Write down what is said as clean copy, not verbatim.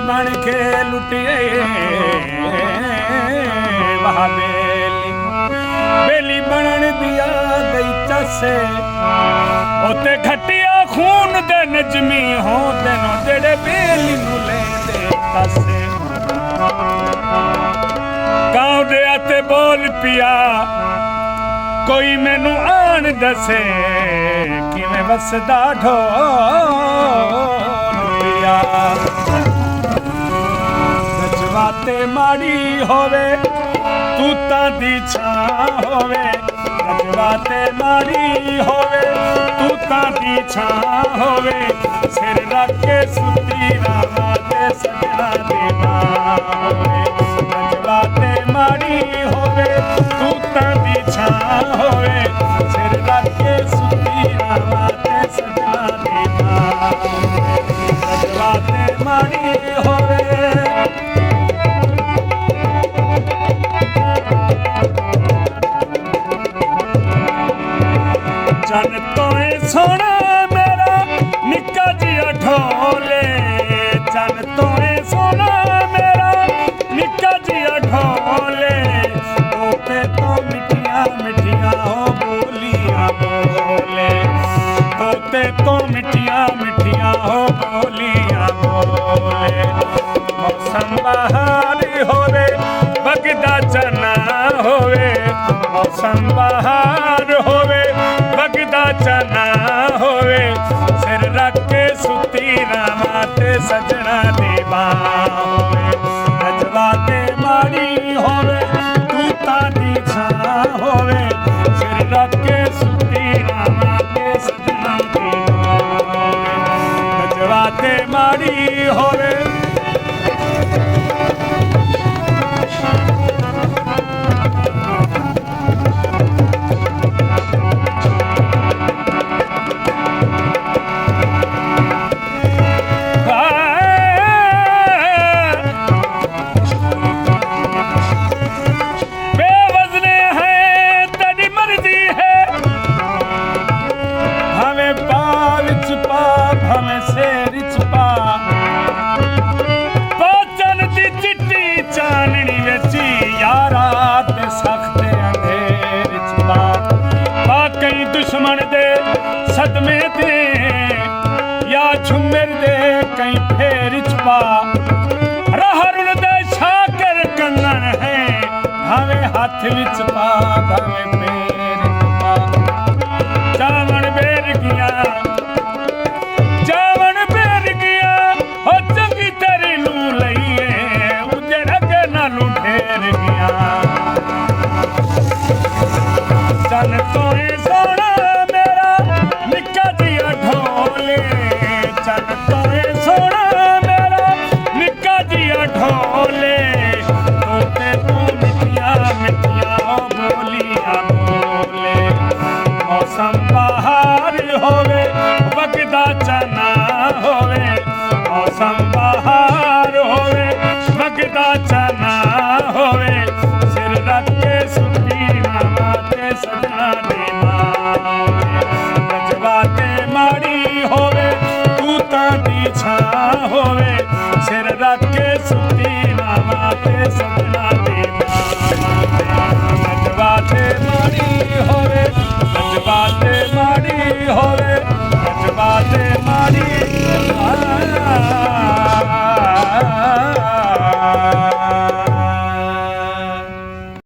बन के लुटिए वहा बेली बेली बनन दिया गई चसे ओते घटिया खून दे नजमी हो देनो जेड़े बेली नू लेंदे कसे गाँव दे आते बोल पिया कोई मैनू आन दसे किवें वसदा ढोल पिया जज्बाते माड़ी होवे तूतां दी छां होवे जज्बाते माड़ी होवे तूतां दी छां होवे सिर रख के सुती रावां ते सजना दी मां होवे जज्बाते माड़ी होवे तूतां दी छां होवे सिर रख के सुती रावां ते सजना दी मां जज्बाते माड़ी होवे चन तोए सोना मेरा निक्का जिया ढोले चन तोए सोना मेरा निक्का जिया ढोले तोते तो मिठिया मिठिया हो बोलियां बोले तोते तो मिठिया मिठिया हो बोलियां बोले मौसम बहार होवे बगदा चना होवे मौसम बहार होवे बगदा चना होवे सिर रख के सुती रावां ते सजना दी मां होवे जज्बाते माड़ी होवे तूतां दी छां होवे सिर रख के सुती रावां ते सजना दी मां होवे जज्बाते माड़ी होवे दुश्मन दे सदमे दे या झुमर दे कहीं फेर छपा रहरुल दे शाकर कंगन है भावे हाथ विच पा भावे पैर पा जावन बेर गया हो चंगी तेरी नू लईए उजड़ के नालू ढेर गया चन तोए सोना मेरा निक्का जिया ढोले चन तोए सोना मेरा निक्का जिया ढोले तोते तू मिठिया मिठिया बोलियां बोले मौसम बहार होवे बगदा चना होवे मौसम बहार होवे बगदा चना होवे सिर रख के सुती रावां ते सजना दी मां जज्बाते माड़ी होवे तूतां दी छां होवे सिर रख के सुती रावां ते सजना दी मां जज्बाते माड़ी होवे जज्बाते माड़ी होवे जज्बाते